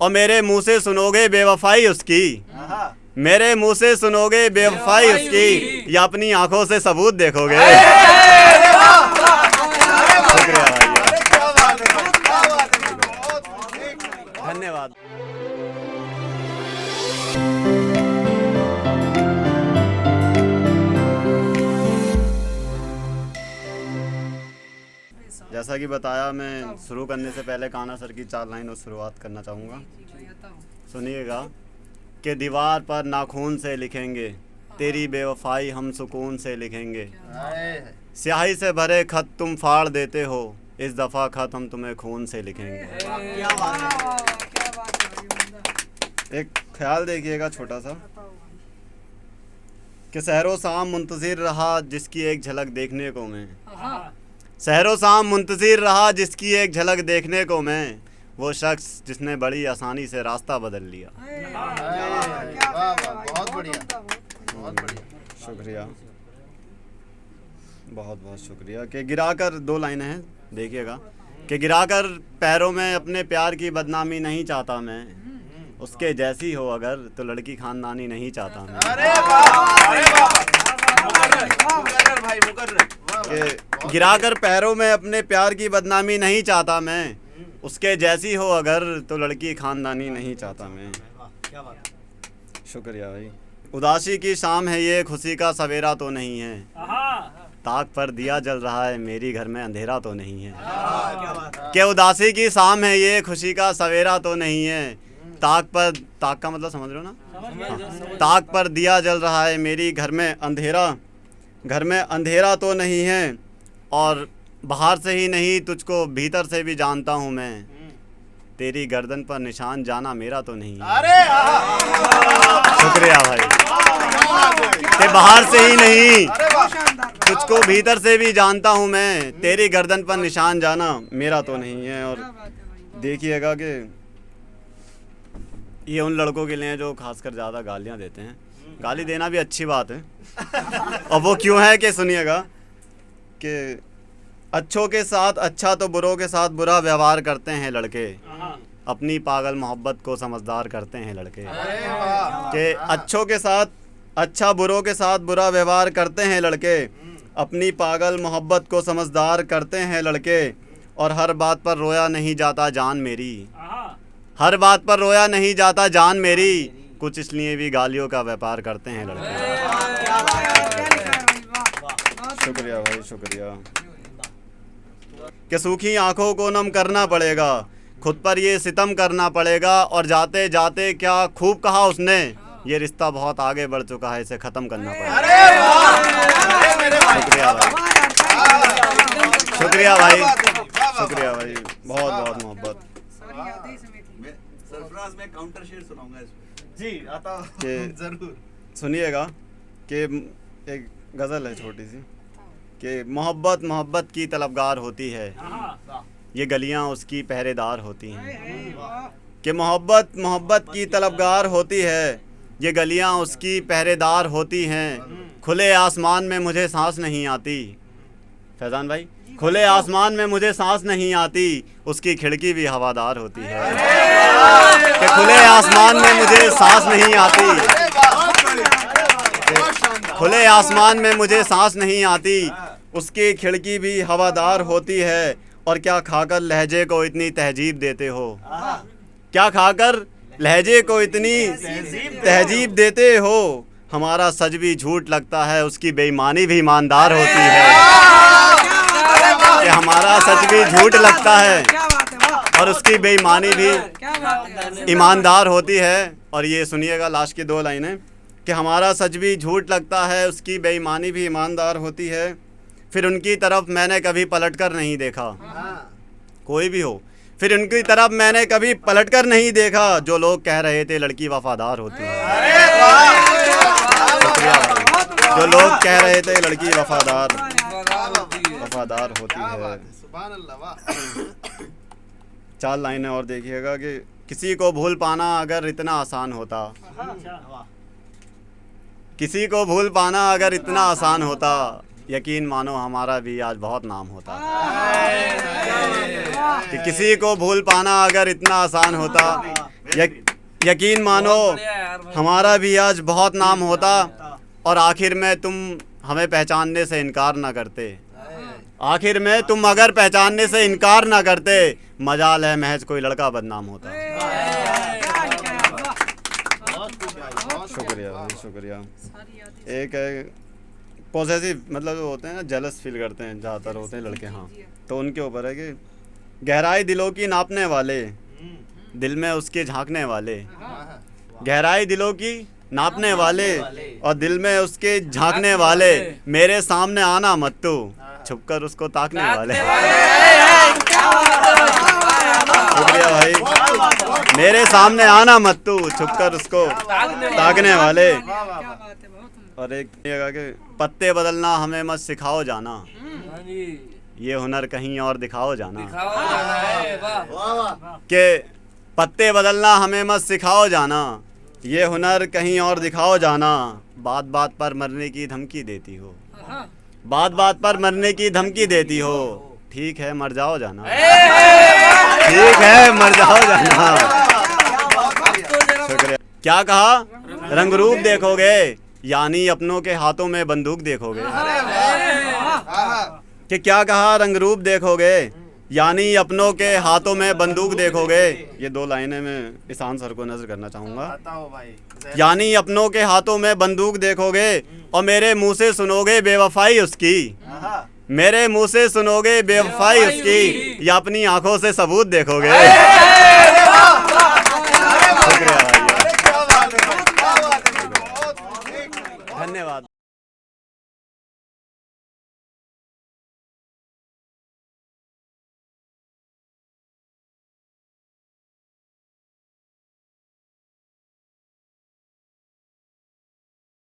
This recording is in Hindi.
और मेरे मुंह से सुनोगे बेवफाई उसकी, मेरे मुंह से सुनोगे बेवफाई उसकी, या अपनी आंखों से सबूत देखोगे। शुक्रिया भाई, धन्यवाद। जैसा कि बताया, मैं शुरू करने से पहले कान्हा सर की 4 लाइनों शुरुआत करना चाहूँगा। सुनिएगा कि दीवार पर नाखून से लिखेंगे तेरी बेवफाई हम सुकून से लिखेंगे, स्याही से भरे खत तुम फाड़ देते हो, इस दफ़ा खत हम तुम्हें खून से लिखेंगे। एक ख्याल देखिएगा छोटा सा कि सहरो शाम मुंतज़िर रहा जिसकी एक झलक देखने को मैं, सहरो शाम मुंतज़िर रहा जिसकी एक झलक देखने को मैं, वो शख्स जिसने बड़ी आसानी से रास्ता बदल लिया। बहुत बढ़िया, बहुत बढ़िया, शुक्रिया, बहुत बहुत शुक्रिया। कि गिराकर 2 लाइनें हैं, देखिएगा कि गिराकर पैरों में अपने प्यार की बदनामी नहीं चाहता मैं, उसके जैसी हो अगर तो लड़की खानदानी नहीं चाहता मैं। कि गिराकर पैरों में अपने प्यार की बदनामी नहीं चाहता मैं, उसके जैसी हो अगर तो लड़की खानदानी नहीं चाहता मैं। शुक्रिया भाई। उदासी की शाम है ये, खुशी का सवेरा तो नहीं है, ताक पर दिया जल रहा है मेरी घर में अंधेरा तो नहीं है। कि उदासी की शाम है ये, खुशी का सवेरा तो नहीं है, ताक का मतलब समझ रहे हो ना, ताक पर दिया जल रहा है मेरी घर में अंधेरा तो नहीं है, और बाहर से ही नहीं तुझको भीतर से भी जानता हूँ मैं, तेरी गर्दन पर निशान जाना मेरा तो नहीं है। शुक्रिया भाई। कि बाहर से ही नहीं तुझको भीतर से भी जानता हूँ मैं, तेरी गर्दन पर निशान जाना मेरा तो नहीं है। और देखिएगा कि ये उन लड़कों के लिए हैं जो खासकर ज़्यादा गालियाँ देते हैं। गाली देना भी अच्छी बात है, और वो क्यों है कि सुनिएगा कि अच्छों के साथ अच्छा तो बुरों के साथ बुरा व्यवहार करते हैं लड़के, अपनी पागल मोहब्बत को समझदार करते हैं लड़के। कि अच्छों के साथ अच्छा बुरों के साथ बुरा व्यवहार करते हैं लड़के, अपनी पागल मोहब्बत को समझदार करते हैं लड़के, और हर बात पर रोया नहीं जाता जान मेरी, हर बात पर रोया नहीं जाता जान मेरी, कुछ इसलिए भी गालियों का व्यापार करते हैं लड़के। शुक्रिया भाई, शुक्रिया। कि सूखी आंखों को नम करना पड़ेगा, खुद पर ये सितम करना पड़ेगा, और जाते जाते क्या खूब कहा उसने, ये रिश्ता बहुत आगे बढ़ चुका है, इसे ख़त्म करना पड़ेगा। शुक्रिया भाई, शुक्रिया भाई, शुक्रिया भाई, बहुत बहुत मोहब्बत। सरफराज में काउंटर शेर सुनाऊंगा इसमें। जी आता जरूर। सुनिएगा कि एक गज़ल है छोटी सी कि मोहब्बत मोहब्बत की तलबगार होती है, ये गलियां उसकी पहरेदार होती हैं। कि मोहब्बत मोहब्बत की तलबगार होती है, ये गलियां उसकी पहरेदार होती हैं। खुले आसमान में मुझे सांस नहीं आती, फैज़ान भाई, खुले आसमान में मुझे सांस नहीं आती, उसकी खिड़की भी हवादार होती है। कि खुले आसमान में मुझे सांस नहीं आती, खुले आसमान में मुझे सांस नहीं आती, उसकी खिड़की भी हवादार होती है। और क्या खाकर लहजे को इतनी तहजीब देते हो, क्या खाकर लहजे को इतनी तहजीब देते हो, हमारा सच भी झूठ लगता है, उसकी बेईमानी भी ईमानदार होती है। कि हमारा सच भी झूठ लगता है और उसकी बेईमानी भी ईमानदार होती है। और ये सुनिएगा लास्ट की 2 लाइनें कि हमारा सच भी झूठ लगता है, उसकी बेईमानी भी ईमानदार होती है। फिर उनकी तरफ मैंने कभी पलटकर नहीं देखा, कोई भी हो, फिर उनकी तरफ मैंने कभी पलटकर नहीं देखा, जो लोग कह रहे थे लड़की वफादार होती है। शुक्रिया भाई। जो लोग कह रहे थे लड़की वफादार होती है। 4 लाइनें और देखिएगा कि किसी को भूल पाना अगर इतना आसान होता, किसी को भूल पाना अगर इतना आसान होता, यकीन मानो हमारा भी आज बहुत नाम होता। कि किसी को भूल पाना अगर इतना आसान होता, यकीन मानो हमारा भी आज बहुत नाम होता और आखिर में तुम हमें पहचानने से इनकार ना करते। आखिर में तुम अगर पहचानने से इनकार ना करते, मजाल है महज कोई लड़का बदनाम होता। शुक्रिया भाई, शुक्रिया। एक है पॉसेसिव, मतलब जो होते हैं ना, जेलस फील करते हैं ज़्यादातर होते हैं लड़के, हाँ, तो उनके ऊपर है कि गहराई दिलों की नापने वाले, दिल में उसके झांकने वाले, गहराई दिलों की नापने वाले और दिल में उसके झांकने वाले, मेरे सामने आना मत तू, छुपकर उसको ताकने वाले। शुक्रिया भाई। मेरे सामने आना मत तू, छुपकर उसको ताकने वाले। और एक जगह के पत्ते बदलना हमें मत सिखाओ जाना, ये हुनर कहीं और दिखाओ जाना। के पत्ते बदलना हमें मत सिखाओ जाना, ये हुनर कहीं और दिखाओ जाना। बात बात पर मरने की धमकी देती हो, बात बात पर मरने की धमकी देती हो, ठीक है मर जाओ जाना, ठीक है मर जाओ जाना। शुक्रिया। क्या कहा? रंग रूप देखोगे यानी अपनों के हाथों में बंदूक देखोगे। कि क्या कहा? रंग रूप देखोगे यानी अपनों के हाथों में बंदूक देखोगे। ये दो लाइनें मैं ईशान सर को नजर करना चाहूँगा। यानी अपनों के हाथों में बंदूक देखोगे और मेरे मुंह से सुनोगे बेवफाई उसकी, मेरे मुंह से सुनोगे बेवफाई उसकी, या अपनी आंखों से सबूत देखोगे। शुक्रिया।